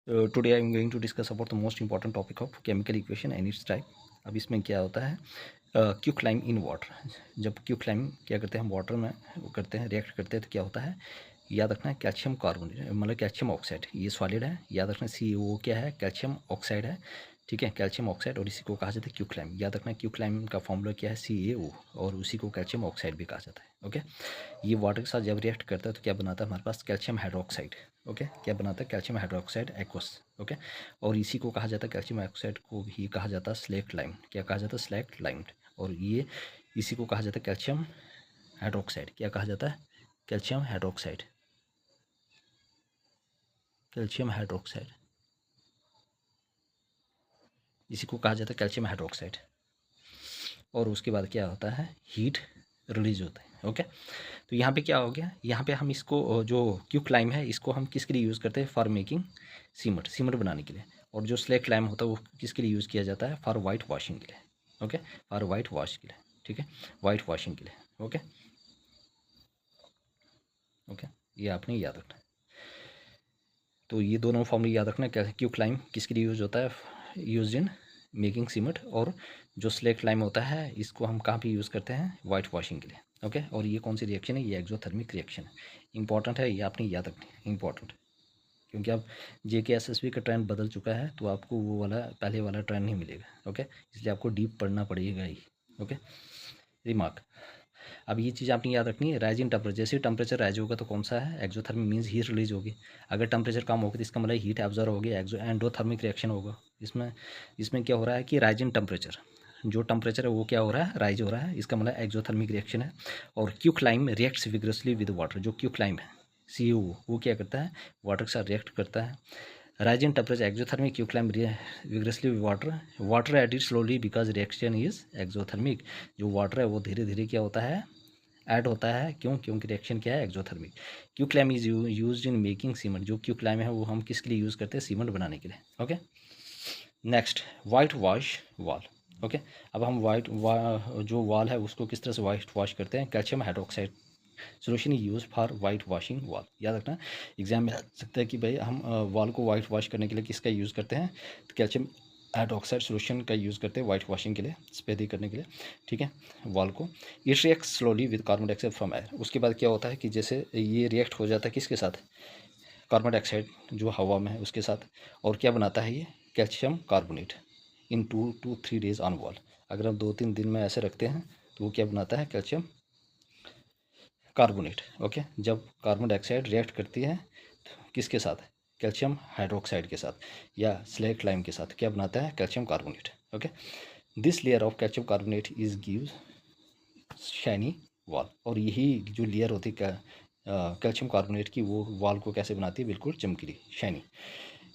Today I am going to discuss about the most important topic of chemical equation and its type. अब इसमें क्या होता है क्यूक्लाइम in water. जब क्यूक्लाइम क्या करते हैं हम वाटर में वो करते हैं रिएक्ट करते हैं तो क्या होता है, याद रखना है कैल्शियम कार्बोनेट मतलब कैल्शियम ऑक्साइड, ये सॉलिड है। याद रखना CaO क्या है, कैल्शियम ऑक्साइड है। ठीक है, कैल्शियम ऑक्साइड, और इसी को कहा जाता है क्यूक्लाइम। याद रखना क्यूक्लाइम का फॉर्मूला क्या है, CaO, और उसी को कैल्शियम ऑक्साइड भी कहा जाता है। ओके, ये वाटर के साथ जब रिएक्ट करता है तो क्या बनाता है हमारे पास, कैल्शियम हाइड्रोक्साइड। ओके, क्या बनाता है, कैल्शियम हाइड्रोक्साइड एक्वस। ओके, और इसी को कहा जाता है, कैल्शियम ऑक्साइड को भी कहा जाता है स्लेक्ट लाइम। क्या कहा जाता है, स्लेक्ट लाइम। और ये इसी को कहा जाता है कैल्शियम हाइड्रोक्साइड। क्या कहा जाता है, कैल्शियम हाइड्रोक्साइड, कैल्शियम हाइड्रोक्साइड, इसी को कहा जाता है कैल्शियम हाइड्रोक्साइड। और उसके बाद क्या होता है, हीट रिलीज होता है। ओके, तो यहाँ पे क्या हो गया, यहाँ पे हम इसको जो क्यूक्लाइम है इसको हम किसके लिए यूज़ करते हैं, फॉर मेकिंग सीमेंट, सीमेंट बनाने के लिए। और जो स्लेक्ट लाइम होता है वो किसके लिए यूज़ किया जाता है, फॉर वाइट वॉशिंग के लिए। ओके, फॉर वाइट वॉश के लिए। ठीक है, वाइट वॉशिंग के लिए। ओके ओके, ये आपने याद रखना है। तो ये दोनों फॉर्मूले याद रखना, क्या क्यूक्लाइम किसके लिए यूज़ होता है, यूज इन मेकिंग सीमेंट। और जो स्लेक्ट लाइम होता है इसको हम कहाँ पे यूज़ करते हैं, वाइट वॉशिंग के लिए। ओके, और ये कौन सी रिएक्शन है, ये एक्सोथर्मिक रिएक्शन है। इंपॉर्टेंट है, ये आपने याद रखनी है, इंपॉर्टेंट। क्योंकि अब JK SSB का ट्रेंड बदल चुका है तो आपको वो वाला पहले वाला ट्रेंड नहीं मिलेगा। ओके, इसलिए आपको डीप पढ़ना पड़ेगा ही। Okay, remark. अब ये चीज़ आपने याद रखनी है, राइज इन टेम्परेचर, जैसे टेम्परेचर राइज होगा तो कौन सा है, एक्सोथर्मिक मीन्स हीट रिलीज होगी। अगर टेम्परेचर कम होगा तो इसका मतलब हीट एब्जॉर्ब होगी, एंडोथर्मिक रिएक्शन होगा। इसमें इसमें क्या हो रहा है कि राइज इन टेम्परेचर, जो टेम्परेचर है वो क्या हो रहा है, राइज हो रहा है, इसका मतलब एक्सोथर्मिक रिएक्शन है। और क्यूक्लाइम रिएक्ट्स विग्रसली विद वाटर, जो क्यूक्लाइम है CaO वो क्या करता है, वाटर के साथ रिएक्ट करता है। Rise in temperature exothermic, quicklime vigorously with water, water added slowly because reaction is exothermic. जो वाटर है वो धीरे धीरे क्या होता है, ऐड होता है। क्यों, क्योंकि रिएक्शन क्या है, exothermic. Quicklime is use in making cement, जो क्यूक्लाइम है वो हम किसके लिए यूज़ करते हैं, सीमेंट बनाने के लिए। Okay, next white wash wall. Okay, अब हम जो वॉल है उसको किस तरह से वाइट वॉश करते हैं, calcium hydroxide solution use for white washing wall. याद रखना, एग्जाम में आ सकता है कि भाई हम वॉल को वाइट वॉश करने के लिए किसका यूज़ करते हैं, तो कैल्शियम हाइड्रोक्साइड सोल्यूशन का यूज़ करते हैं वाइट वॉशिंग के लिए, सफेदी करने के लिए। ठीक है, वॉल को। It react slowly with carbon dioxide from air. उसके बाद क्या होता है कि जैसे ये रिएक्ट हो जाता है किसके साथ, कार्बन डाइऑक्साइड जो हवा में है उसके साथ। और क्या बनाता है ये, calcium carbonate in 2 to 3 days on wall. अगर हम 2-3 दिन में ऐसे रखते हैं तो वो क्या बनाता है, कैल्शियम कार्बोनेट। ओके, जब कार्बन डाइऑक्साइड रिएक्ट करती है किसके साथ, कैल्शियम हाइड्रोक्साइड के साथ या स्लेट लाइम के साथ, क्या बनाता है, calcium carbonate. Okay, this layer of calcium carbonate is gives shiny wall. और यही जो लेयर होती है कैल्शियम कार्बोनेट की, वो वॉल को कैसे बनाती है, बिल्कुल चमकीली, शाइनी।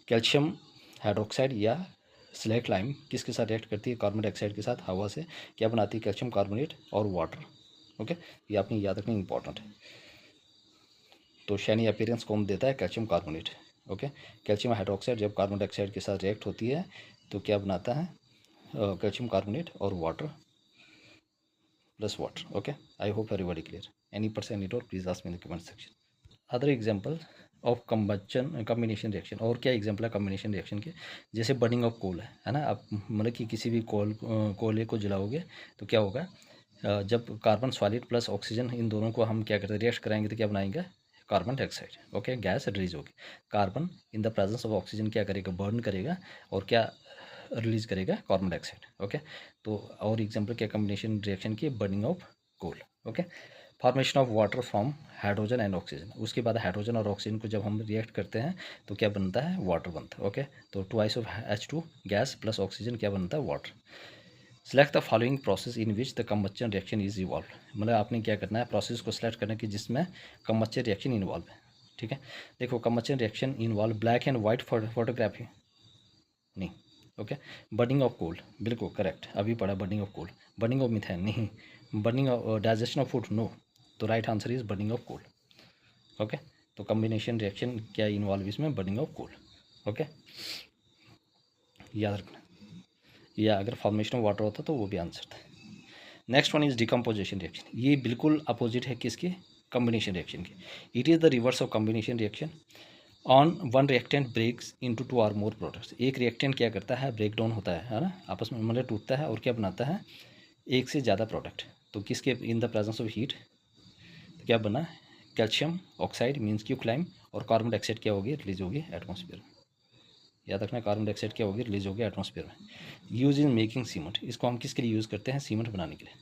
कैल्शियम हाइड्रोक्साइड या स्लेट लाइम किसके साथ रिएक्ट करती है, कार्बन डाइऑक्साइड के साथ, हवा से। क्या बनाती है, कैल्शियम कार्बोनेट और वाटर। ओके, ये आपने याद रखना, इंपॉर्टेंट है। तो शाइनी अपीयरेंस कौन देता है, calcium carbonate. Okay, calcium hydroxide जब कार्बन डाइऑक्साइड के साथ रिएक्ट होती है तो क्या बनाता है, कैल्शियम कार्बोनेट और water plus water. Okay, I hope everybody clear. Any person any doubt please ask me in the comment section. Other example of combustion combination reaction, और क्या एग्जांपल है कम्बिनेशन रिएक्शन के, जैसे बर्निंग ऑफ कोल है ना। आप मतलब कि किसी भी कोयले को जलाओगे तो क्या होगा, जब carbon solid plus oxygen in दोनों को हम क्या करते हैं, रिएक्ट कराएंगे तो क्या बनाएंगे, carbon dioxide. Okay, gas release होगी। Carbon in the presence of oxygen क्या करेगा, बर्न करेगा और क्या रिलीज करेगा, कार्बन डाइऑक्साइड। ओके, तो और एग्जांपल क्या कम्बिनेशन रिएक्शन की, burning of coal. Okay, formation of water from hydrogen and oxygen. उसके बाद हाइड्रोजन और ऑक्सीजन को जब हम रिएक्ट करते हैं तो क्या बनता है, वाटर बनता है। ओके, तो twice of H2 gas plus oxygen क्या बनता है, water. Select the following process in which the combustion reaction is evolve. मतलब आपने क्या करना है, प्रोसेस को सिलेक्ट करना कि जिसमें कंबशन रिएक्शन इन्वॉल्व है। ठीक है, देखो combustion reaction involve black and white photography नहीं। ओके, बर्निंग ऑफ कोल बिल्कुल करेक्ट, अभी पढ़ा burning of coal. Burning of methane नहीं। Burning of digestion of food no. तो right answer is burning of coal. Okay, तो combination reaction क्या involve इसमें, burning of coal. Okay, याद रखना, या अगर फॉर्मेशन ऑफ वाटर होता तो वो भी आंसर था। Next one is decomposition reaction. ये बिल्कुल अपोजिट है किसके, कम्बिनेशन रिएक्शन के। It is the reverse of combination reaction. On one reactant breaks into two or more products, एक रिएक्टेंट क्या करता है, ब्रेक डाउन होता है ना, आपस में मतलब टूटता है और क्या बनाता है, एक से ज़्यादा प्रोडक्ट। तो किसके, इन द प्रेजेंस ऑफ हीट, तो क्या बना, कैल्शियम ऑक्साइड मीन्स क्यूक्लाइम, और कार्बन डाइऑक्साइड क्या होगी, रिलीज होगी एटमॉस्फेयर में। याद रखना, कार्बन डाइऑक्साइड क्या होगी, रिलीज होगी एटमॉस्फेयर में। यूज इन मेकिंग सीमेंट, इसको हम किसके लिए यूज़ करते हैं, सीमेंट बनाने के लिए।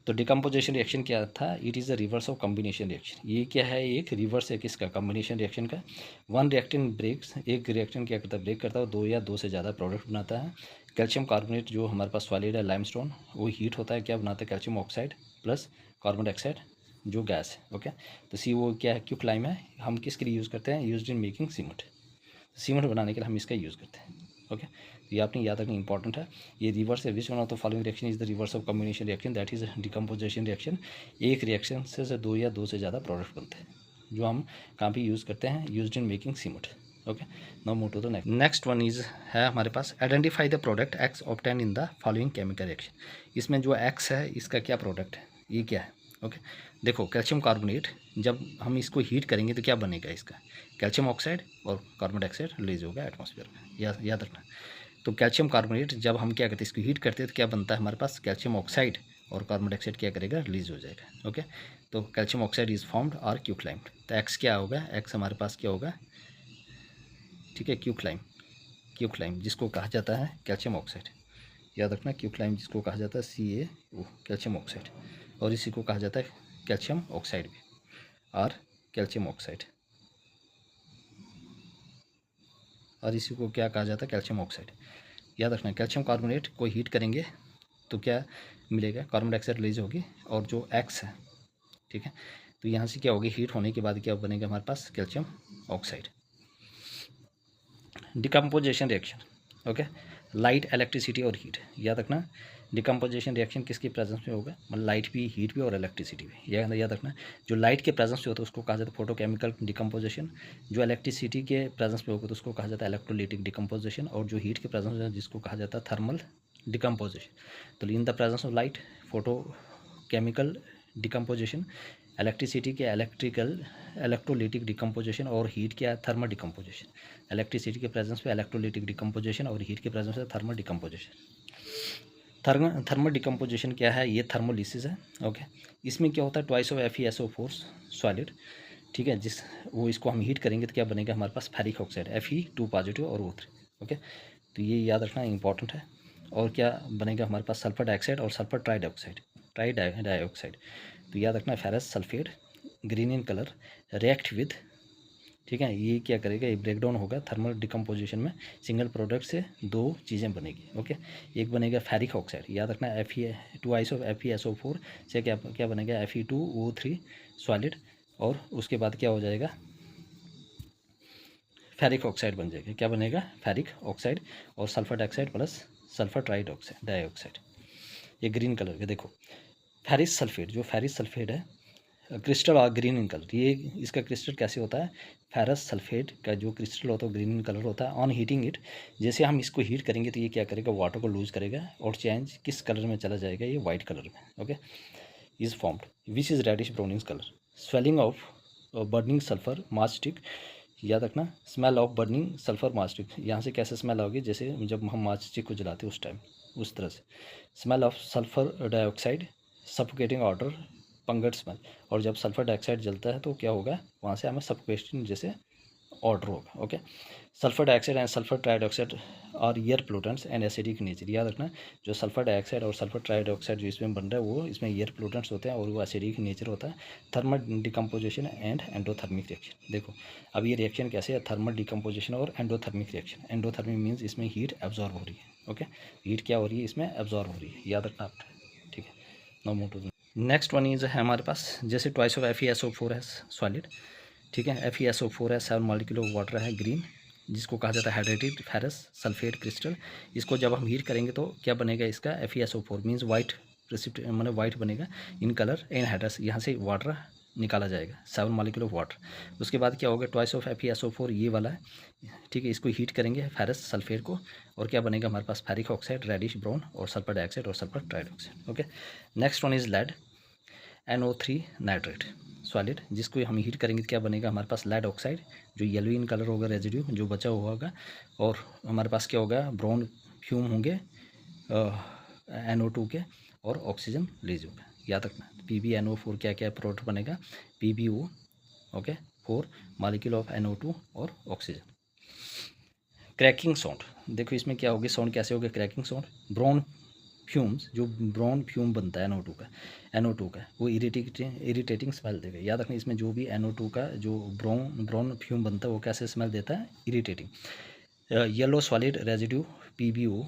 तो डिकम्पोजिशन रिएक्शन क्या था, it is the reverse of combination reaction. ये क्या है, एक रिवर्स है किसका, कॉम्बिनेशन रिएक्शन का। वन रिएक्टेंट ब्रेक्स, एक रिएक्शन क्या करता है, ब्रेक करता है, दो या दो से ज़्यादा प्रोडक्ट बनाता है। कैल्शियम कार्बोनेट जो हमारे पास सॉलिड है लाइमस्टोन, वो हीट होता है, क्या बनाता है, calcium oxide plus carbon dioxide जो गैस है। ओके, तो सी वो क्या है, क्यूक्लाइम है, हम किसके लिए यूज़ करते हैं, use in making cement, cement बनाने के लिए हम इसका यूज़ करते हैं। ओके, तो ये आपने याद रखना इंपॉर्टेंट है। ये रिवर्स है, which one of the following reaction is the reverse of combination reaction, that is decomposition reaction. एक रिएक्शन से दो या दो से ज़्यादा प्रोडक्ट बनते हैं, जो हम कहाँ पे यूज़ करते हैं, use in making cement. Okay, now move to the next. Next one is है हमारे पास, identify the product X obtain in the following chemical reaction. इसमें जो एक्स है इसका क्या प्रोडक्ट है, ये क्या है। ओके, देखो कैल्शियम कार्बोनेट, जब हम इसको हीट करेंगे तो क्या बनेगा इसका, कैल्शियम ऑक्साइड और कार्बन डाइऑक्साइड रिलीज होगा एटमॉस्फेयर में, याद रखना। तो कैल्शियम कार्बोनेट जब हम क्या करते हैं, इसको हीट करते हैं तो क्या बनता है हमारे पास, कैल्शियम ऑक्साइड और कार्बन डाइऑक्साइड क्या करेगा, रिलीज हो जाएगा। ओके, तो कैल्शियम ऑक्साइड इज फॉर्म्ड और क्यूक्लाइम्ड। तो एक्स क्या होगा, एक्स हमारे पास क्या होगा, ठीक है, क्यूक्लाइम जिसको कहा जाता है कैल्शियम ऑक्साइड। याद रखना, क्यूक्लाइम जिसको कहा जाता है CaO, कैल्शियम ऑक्साइड, और इसी को कहा जाता है कैल्शियम ऑक्साइड भी, और कैल्शियम ऑक्साइड, और इसी को क्या कहा जाता है, कैल्शियम ऑक्साइड। याद रखना, कैल्शियम कार्बोनेट को हीट करेंगे तो क्या मिलेगा, कार्बन डाइऑक्साइड रिलीज होगी, और जो एक्स है, ठीक है, तो यहाँ से क्या होगी, हीट होने के बाद क्या बनेगा हमारे पास, calcium oxide. Decomposition reaction, okay, light, electricity और हीट। याद रखना, डिकम्पोजिशन रिएक्शन किसकी प्रेजेंस में होगा, मतलब लाइट भी, हीट भी और इलेक्ट्रिसिटी भी। याद रखना, जो लाइट के प्रेजेंस में होता है उसको कहा जाता है फोटोकेमिकल डिकम्पोजिशन, जो इलेक्ट्रिसिटी के प्रेजेंस में होगा तो उसको कहा जाता है इलेक्ट्रोलिटिक डिकम्पोजिशन, और जो हीट के प्रेजेंस में जिसको कहा जाता है थर्मल डिकम्पोजिशन। तो इन the presence of light, photochemical decomposition, electricity के इलेक्ट्रोलिटिक डिकम्पोजिशन, और हीट क्या है, थर्मल डिकम्पोजिशन। इलेक्ट्रिसिटी के प्रेजेंस पे इलेक्ट्रोलिटिक डिकम्पोजिशन, और हीट के प्रेजेंस पे थर्मल डिकम्पोजिशन। थर्मल डिकम्पोजिशन क्या है, ये थर्मोलिसिस है। ओके, इसमें क्या होता है, ट्वाइस ऑफ FeSO4 सॉलिड, ठीक है, वो इसको हम हीट करेंगे तो क्या बनेगा हमारे पास, फेरिक ऑक्साइड, Fe2 पॉजिटिव और O3। ओके, तो ये याद रखना इंपॉर्टेंट है। और क्या बनेगा हमारे पास, सल्फर डाइऑक्साइड और सल्फर ट्राईडाइऑक्साइड। तो याद रखना, ferrous sulphate green in colour, react with, ठीक है, ये क्या करेगा, ये ब्रेक डाउन होगा थर्मल डिकम्पोजिशन में, सिंगल प्रोडक्ट से दो चीज़ें बनेगी। ओके, एक बनेगा फेरिक ऑक्साइड, याद रखना, Fe2 ऑफ FeSO4 से क्या बनेगा, Fe2O3 सॉलिड, और उसके बाद क्या हो जाएगा, फेरिक ऑक्साइड बन जाएगा, क्या बनेगा, फेरिक ऑक्साइड, और sulphur dioxide plus sulphur dioxide, ये ग्रीन कलर के। देखो फेरिस सल्फेट, जो फेरिस सल्फेट है, क्रिस्टल और ग्रीन इन कलर, ये इसका क्रिस्टल कैसे होता है, फेरस सल्फेट का जो क्रिस्टल होता है ग्रीन इन कलर होता है। ऑन हीटिंग इट, जैसे हम इसको हीट करेंगे तो ये क्या करेगा, वाटर को लूज करेगा और चेंज किस कलर में चला जाएगा, ये वाइट कलर में। Okay, is formed which is reddish brownish colour. Swelling of burning sulphur match stick, याद रखना, smell of burning sulphur match stick, यहाँ से कैसे स्मेल होगी, जैसे जब हम मास स्टिक को जलाते हैं उस टाइम, उस तरह से। Smell of sulphur dioxide, suffocating odour, pungent smell, और जब सल्फर डाइऑक्साइड जलता है तो क्या होगा, वहाँ से हमें सफोकेशन जैसे ऑर्डर होगा। Okay, sulphur dioxide and sulphur trioxide और air pollutants and acidic nature. याद रखना, जो सल्फर डाइऑक्साइड और सल्फर ट्राइडाइऑक्साइड जो इसमें बन रहा है वो इसमें एयर पोल्यूटेंट्स होते हैं और वो एसिडिक नेचर होता है। Thermal decomposition and endothermic reaction. देखो अब ये रिएक्शन कैसे है, थर्मल डिकम्पोजिशन और एंडोथर्मिक रिएक्शन। एंडोथर्मिक मीन्स इसमें हीट एब्जॉर्ब हो रही है। ओके, हीट क्या हो रही है, इसमें एब्जॉर्ब हो रही है, याद रखना आप, ठीक है। Now move to next one is है हमारे पास, जैसे ट्वाइस ऑफ FeSO4 है सॉलिड, ठीक है, FeSO4 है, 7 मॉलिक्यूल ऑफ वाटर है ग्रीन, जिसको कहा जाता है हाइड्रेटेड फेरस सल्फेट क्रिस्टल। इसको जब हम हीट करेंगे तो क्या बनेगा, इसका FeSO4 मीन्स वाइट प्रेसिपिटेट, मतलब वाइट बनेगा इन कलर इन हाइड्रस, यहाँ से वाटर निकाला जाएगा, 7 मॉलिक्यूल ऑफ वाटर। उसके बाद क्या होगा, ट्वाइस ऑफ FeSO4 ये वाला है, ठीक है, इसको हीट करेंगे फेरस सल्फेट को, और क्या बनेगा हमारे पास, फेरिक ऑक्साइड रेडिश ब्राउन, और सल्फर डाइऑक्साइड और sulphur trioxide. Okay, next one is lead. NO3 nitrate solid, जिसको हम हीट करेंगे तो क्या बनेगा हमारे पास लेड ऑक्साइड, जो येलो इन कलर होगा रेजिड्यू जो बचा हुआ होगा, और हमारे पास क्या होगा ब्राउन फ्यूम होंगे NO2 के, और ऑक्सीजन रिलीज होगा। याद रखना PbNO4 क्या क्या प्रोडक्ट बनेगा, PbO, okay, 4 molecule of NO2 और ऑक्सीजन। क्रैकिंग साउंड, देखो इसमें क्या होगी, साउंड कैसे होगा क्रैकिंग साउंड, ब्राउन फ्यूम्स, जो ब्राउन फ्यूम बनता है NO2 का वो इरिटेटिंग स्मेल देगा। याद रखना इसमें जो भी NO2 का जो ब्राउन फ्यूम बनता है वो कैसे स्मेल देता है, irritating. Yellow solid residue PbO,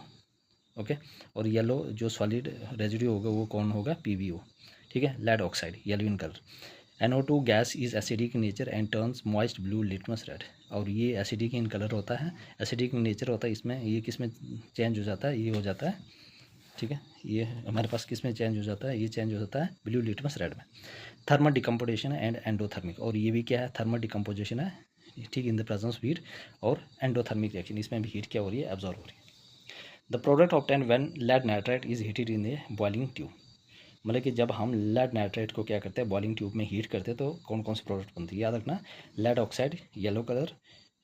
okay, और येलो जो सॉलिड रेजिड्यू होगा वो कौन होगा, PbO, ठीक है। Lead oxide yellow in colour. NO2 gas is acidic in nature and turns moist blue litmus red, और ये एसिडिक इन कलर होता है, एसिडिक इन नेचर होता है इसमें, ये किस में चेंज हो जाता है, ये हो जाता है, ठीक है, ये हमारे पास किस में चेंज हो जाता है, ये चेंज हो जाता है ब्लू लिटमस रेड में। थर्मल डिकम्पोजिशन एंड एंडोथर्मिक, और ये भी क्या है, थर्मल डिकम्पोजिशन है, ठीक, इन द प्रेजेंस ऑफ हीट, और एंडोथर्मिक रिएक्शन, इसमें भी हीट क्या हो रही है, एब्जॉर्ब हो रही है। The product obtain when lead nitrite is heated in a boiling tube, मतलब कि जब हम लेड नाइट्राइट को क्या करते हैं बॉइलिंग ट्यूब में हीट करते हैं तो कौन कौन सी प्रोडक्ट बनती है, याद रखना, lead oxide yellow colour,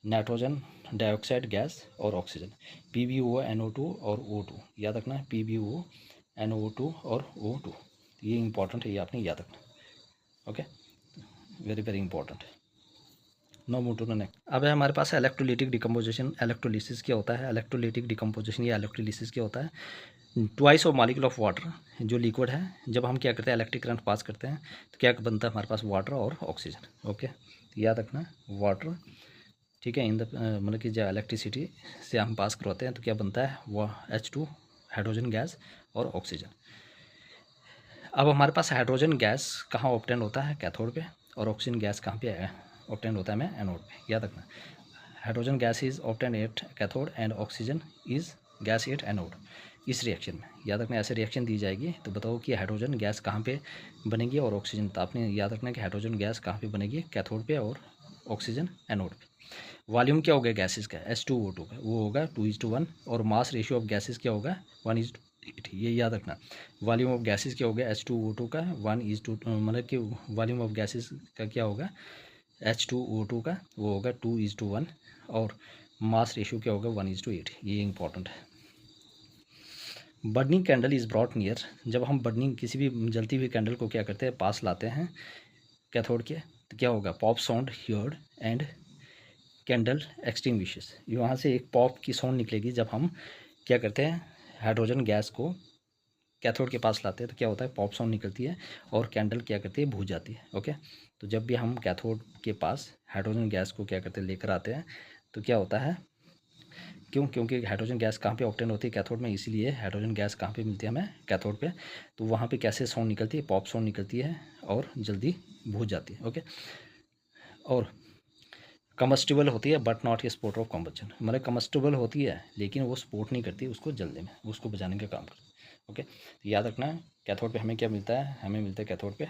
nitrogen dioxide gas और ऑक्सीजन, PbO NO2 और O2, याद रखना PbO NO2 और O2, ये इंपॉर्टेंट है, ये आपने याद रखना, okay, very very important. Now move to the next. अब है हमारे पास इलेक्ट्रोलिटिक डिकम्पोजिशन, इलेक्ट्रोलिसिस क्या होता है, इलेक्ट्रोलिटिक डिकम्पोजिशन या इलेक्ट्रोलिसिस क्या होता है, twice of molecule of water, जो लिक्विड है, जब हम क्या करते हैं इलेक्ट्रिक करंट पास करते हैं तो क्या बनता है हमारे पास, वाटर और ऑक्सीजन, ओके, याद रखना वाटर, ठीक है, इन द मतलब कि जब इलेक्ट्रिसिटी से हम पास करवाते हैं तो क्या बनता है, वह H2 हाइड्रोजन गैस और ऑक्सीजन। अब हमारे पास हाइड्रोजन गैस कहाँ ऑब्टेन होता है, कैथोड पे, और ऑक्सीजन गैस कहाँ पे ऑब्टेन होता है, मैं एनोड पे, याद रखना hydrogen gas is obtain at cathode and oxygen is gas at anode. इस रिएक्शन में याद रखना ऐसे रिएक्शन दी जाएगी तो बताओ कि हाइड्रोजन गैस कहाँ पे बनेगी और ऑक्सीजन, तो आपने याद रखना कि हाइड्रोजन गैस कहाँ पे बनेगी, कैथोड पे, और ऑक्सीजन एनोड पे। वॉल्यूम क्या होगा गैसेस का, H2O2 का, वो होगा 2:1, और मास रेशियो ऑफ गैसेस क्या होगा 1:8, ये याद रखना। वॉल्यूम ऑफ गैसेस क्या होगा H2O2 का 1:2, मतलब कि वॉल्यूम ऑफ गैसेस का क्या होगा H2O2 का, वो होगा 2:1, और मास रेशियो क्या होगा 1:8, ये इंपॉर्टेंट है। Burning candle is brought near, जब हम बर्निंग किसी भी जलती हुई कैंडल को क्या करते हैं पास लाते हैं कैथोड के, तो क्या होगा, pop sound heard and candle extinguishes, वहाँ से एक पॉप की साउंड निकलेगी जब हम क्या करते हैं हाइड्रोजन गैस को कैथोड के पास लाते हैं, तो क्या होता है पॉप साउंड निकलती है और कैंडल क्या करती है, बुझ जाती है, ओके। तो जब भी हम कैथोड के पास हाइड्रोजन गैस को क्या करते हैं लेकर आते हैं तो क्या होता है, क्योंकि हाइड्रोजन गैस कहाँ पे ऑब्टेन होती है, कैथोड में, इसीलिए हाइड्रोजन गैस कहाँ पे मिलती है हमें, कैथोड पे, तो वहाँ पे कैसे साउंड निकलती है, पॉप साउंड निकलती है और जल्दी बुझ जाती है, ओके। और कम्बस्टिबल होती है but not a support of combustion, मतलब कम्बस्टिबल होती है लेकिन वो स्पोर्ट नहीं करती, उसको जलने में, उसको बचाने का काम करती है, ओके। तो याद रखना कैथोड पे हमें क्या मिलता है, हमें मिलता है कैथोड पे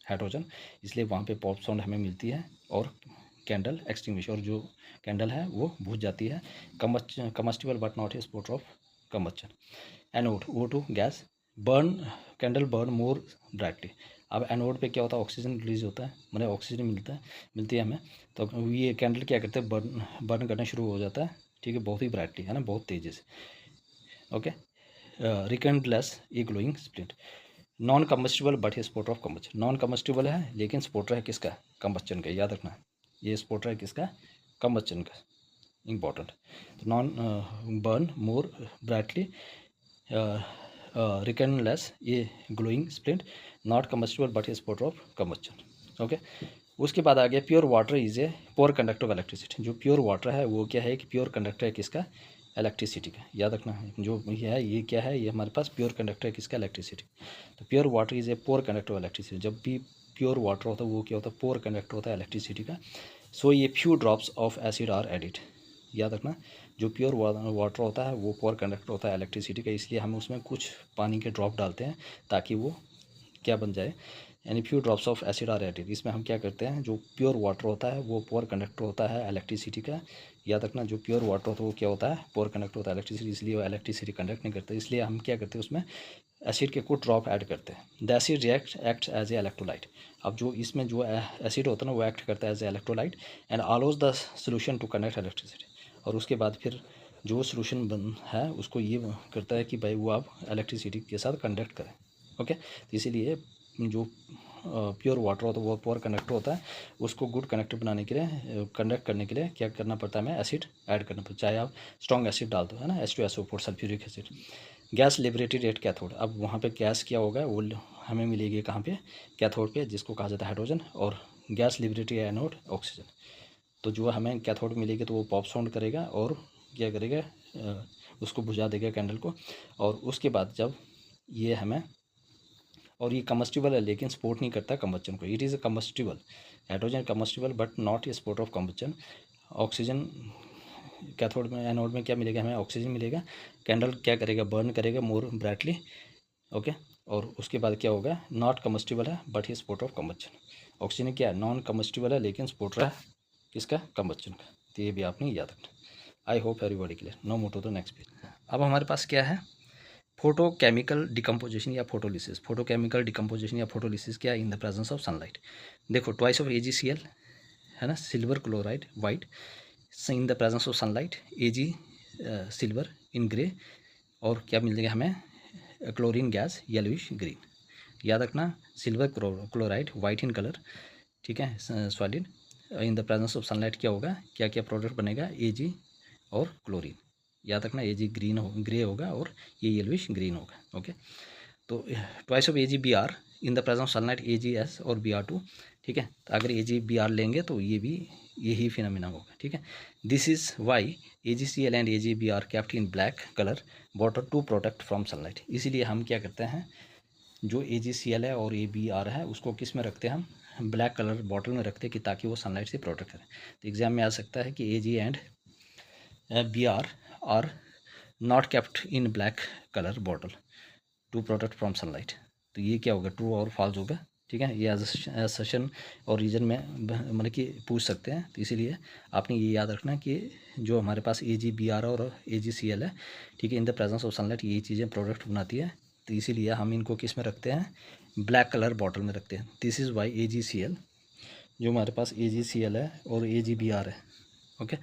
हाइड्रोजन, इसलिए वहाँ पे पॉप साउंड हमें मिलती है और कैंडल एक्सटिंग्विश, और जो कैंडल है वो बुझ जाती है, combustible but not a support of combustion. Anode O2 gas burn, candle burn more brightly, अब एनोड पे क्या होता है ऑक्सीजन रिलीज होता है, मतलब ऑक्सीजन मिलती है हमें, तो ये कैंडल क्या करते हैं बर्न करना शुरू हो जाता है, ठीक है, बहुत ही ब्राइटली है ना, बहुत तेज़ी से, okay. Rekindles a glowing splint, non combustible but a supporter of combustion, non combustible है लेकिन स्पोर्टर है किसका, कम्बस्चन का, याद रखना ये स्पोर्टर है किसका, कम्बस्चन का, इंपॉर्टेंट। तो non burn more brightly, rekindles ये glowing splint, not combustible but a supporter of combustion, okay. उसके बाद आ गया pure water is a poor conductor of electricity, जो प्योर वाटर है वो क्या है कि प्योर कंडक्टर है किसका, इलेक्ट्रिसिटी का, याद रखना है जो ये क्या है, ये हमारे पास प्योर कंडक्टर है किसका, इलेक्ट्रिसिटी। तो pure water is a poor conductor of electricity, जब भी प्योर वाटर होता है वो क्या होता है, पोर कंडक्टर होता है इलेक्ट्रिसिटी का। सो ये few drops of acid are added, याद रखना जो प्योर वाटर होता है वो पोर कंडक्टर होता है इलेक्ट्रिसिटी का, इसलिए हम उसमें कुछ पानी के ड्रॉप डालते हैं ताकि वो क्या बन जाए, यानी few drops of acid are added. इसमें हम क्या करते हैं, जो प्योर वाटर होता है वो पुअर कंडक्टर होता है इलेक्ट्रिसिटी का। याद रखना, जो प्योर वाटर होता है वो क्या होता है, पुअर कंडक्टर होता है इलेक्ट्रिसिटी, इसलिए वो इलेक्ट्रिसिटी कंडक्ट नहीं करता। इसलिए हम क्या करते हैं, उसमें एसिड के कुछ ड्रॉप ऐड करते हैं। The acid react act as a electrolyte. अब जो इसमें जो एसिड होता है ना वो एक्ट करता है as a electrolyte and allows the solution to conduct electricity. और उसके बाद फिर जो सोल्यूशन बन है उसको ये करता है कि भाई वो आप इलेक्ट्रिसिटी के साथ कंडक्ट करें। ओके, तो इसीलिए जो प्योर वाटर होता है वो पुअर कंडक्टर होता है, उसको गुड कंडक्टर बनाने के लिए, कंडक्ट करने के लिए क्या करना पड़ता है, हमें एसिड ऐड करना पड़ता है। चाहे आप स्ट्रॉन्ग एसिड डाल दो, है ना, H2SO4 sulphuric acid. Gas liberated at cathode. अब वहाँ पे गैस क्या होगा, वो हमें मिलेगी कहाँ पे, कैथोड पे, जिसको कहा जाता है हाइड्रोजन। और गैस लिबरेटेड एनोड ऑक्सीजन। तो जो हमें कैथोड मिलेगी तो वो पॉप साउंड करेगा और क्या करेगा, उसको बुझा देगा कैंडल को। और उसके बाद जब ये हमें, और ये कम्बस्टिबल है लेकिन सपोर्ट नहीं करता कम्बस्चन को। It is a combustible, hydrogen combustible but not a support of combustion. Oxygen cathode में, एनोड में क्या मिलेगा, हमें ऑक्सीजन मिलेगा। कैंडल क्या करेगा, बर्न करेगा मोर ब्राइटली। ओके, और उसके बाद क्या होगा, नॉट कम्बस्टिबल है बट ही सपोर्ट ऑफ कम्बस्चन। ऑक्सीजन क्या है, नॉन कम्बस्टिबल है लेकिन सपोर्ट रहा है किसका, कम्बस्चन का। तो ये भी आपने याद रखना। I hope everybody clear. Now move to the next page. अब हमारे पास क्या है, फोटोकेमिकल डिकम्पोजिशन या फोटोलिसिस। फोटोकेमिकल डिकम्पोजिशन या फोटोलिसिस क्या, in the presence of sunlight. देखो ट्वाइस ऑफ AgCl है ना, silver chloride white in the presence of sunlight, Ag silver in grey, और क्या मिलेगा हमें, क्लोरीन गैस येलोइश ग्रीन। याद रखना, silver chloride white in colour, ठीक है, solid, in the presence of sunlight क्या होगा, क्या क्या प्रोडक्ट बनेगा, Ag और क्लोरीन। याद रखना, Ag ग्रीन ग्रे होगा और ये येलोइश ग्रीन होगा। ओके, तो twice of AgBr in the presence of sunlight, AgS और Br2, ठीक है। तो अगर AgBr लेंगे तो ये भी यही फिनोमिना होगा, ठीक है। This is why AgCl and AgBr kept in black colour bottle to protect from sunlight. इसीलिए हम क्या करते हैं, जो AgCl है और AbR है उसको किस में रखते हैं, हम ब्लैक कलर बॉटल में रखते हैं कि ताकि वो सनलाइट से प्रोटेक्ट करें। तो एग्जाम में आ सकता है कि Ag and Br are not kept in black colour bottle to protect from sunlight. तो ये क्या होगा, ट्रू और फॉल्स होगा, ठीक है। ये सेशन और रीजन में मतलब कि पूछ सकते हैं। तो इसीलिए आपने ये याद रखना कि जो हमारे पास AgBr और AgCl है, ठीक है, इन द प्रेजेंस ऑफ सनलाइट ये चीज़ें प्रोडक्ट बनाती है। तो इसीलिए हम इनको किस में रखते हैं, ब्लैक कलर बॉटल में रखते हैं। दिस इज़ वाई AgCl, जो हमारे पास AgCl है और AgBr है, ओके,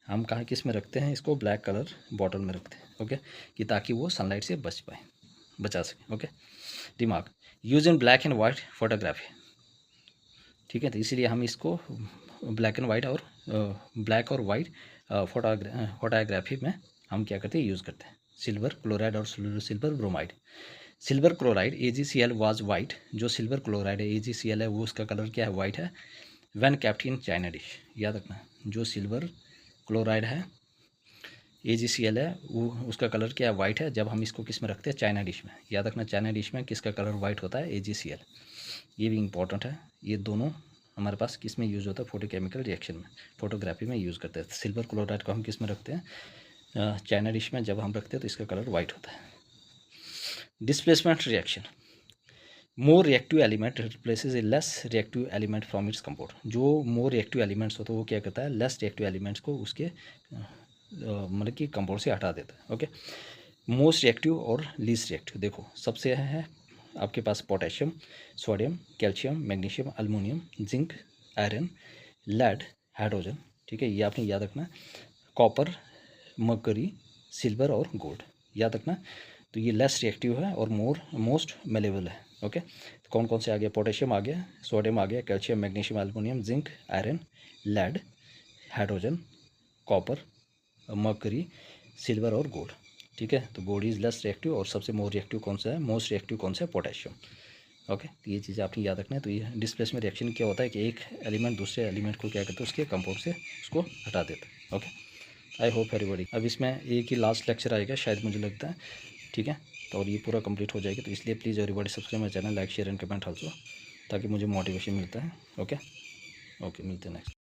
हम कहाँ किस में रखते हैं, इसको ब्लैक कलर बॉटल में रखते हैं, ओके, कि ताकि वो सनलाइट से बचा सके। ओके, दिमाग use in black and white photography, ठीक है। तो इसीलिए हम इसको ब्लैक एंड वाइट और ब्लैक और वाइट फोटोग्राफी में हम क्या करते हैं, यूज़ करते हैं। सिल्वर क्लोराइड और silver bromide. Silver chloride AgCl was white, जो सिल्वर क्लोराइड है AgCl है वो उसका कलर क्या है, वाइट है। When kept in China dish. याद रखना, जो सिल्वर क्लोराइड है AgCl है वो उसका कलर क्या है, वाइट है, जब हम इसको किस में रखते हैं, चाइना डिश में। याद रखना, चाइना डिश में किसका कलर वाइट होता है, AgCl। ये भी इंपॉर्टेंट है। ये दोनों हमारे पास किस में यूज़ होता है, फोटोकेमिकल रिएक्शन में, फोटोग्राफी में यूज़ करते हैं। सिल्वर क्लोराइड को हम किस में रखते हैं, चाइना डिश में जब हम रखते हैं तो इसका कलर वाइट होता है। Displacement reaction, more reactive element replaces A less reactive element from its compound. जो मोर रिएक्टिव एलिमेंट्स होता है वो क्या करता है, लेस रिएक्टिव एलिमेंट्स को उसके मतलब कि कंपाउंड से हटा देता है। ओके, मोस्ट रिएक्टिव और लीस्ट रिएक्टिव। देखो सबसे है आपके पास potassium, sodium, calcium, magnesium, aluminium, zinc, iron, lead, hydrogen, ठीक है, ये आपने याद रखना। कॉपर, मर्करी, सिल्वर और गोल्ड, याद रखना। तो ये लेस रिएक्टिव है और मोस्ट मेलेबल है। ओके, तो कौन कौन से आ गया, पोटेशियम आ गया, सोडियम आ गया, calcium, magnesium, aluminium, zinc, iron, lead, hydrogen, copper, mercury, silver और गोल्ड, ठीक है। तो गोल्ड इज लेस रिएक्टिव और सबसे मोर रिएक्टिव कौन सा है, मोस्ट रिएक्टिव कौन सा है, पोटेशियम। ओके, तो ये चीज़ें आपने याद रखना है। तो ये डिस्प्लेसमेंट रिएक्शन क्या होता है कि एक एलिमेंट दूसरे एलिमेंट को क्या करता है, उसके कंपाउंड से उसको हटा देता है। ओके, आई होप एवरीबॉडी। अब इसमें एक ही लास्ट लेक्चर आएगा शायद, मुझे लगता है, ठीक है। तो और ये पूरा कंप्लीट हो जाएगा। तो इसलिए please everybody subscribe my channel, like share and comment also, ताकि मुझे मोटिवेशन मिलता है। ओके, ओके, मिलते हैं नेक्स्ट।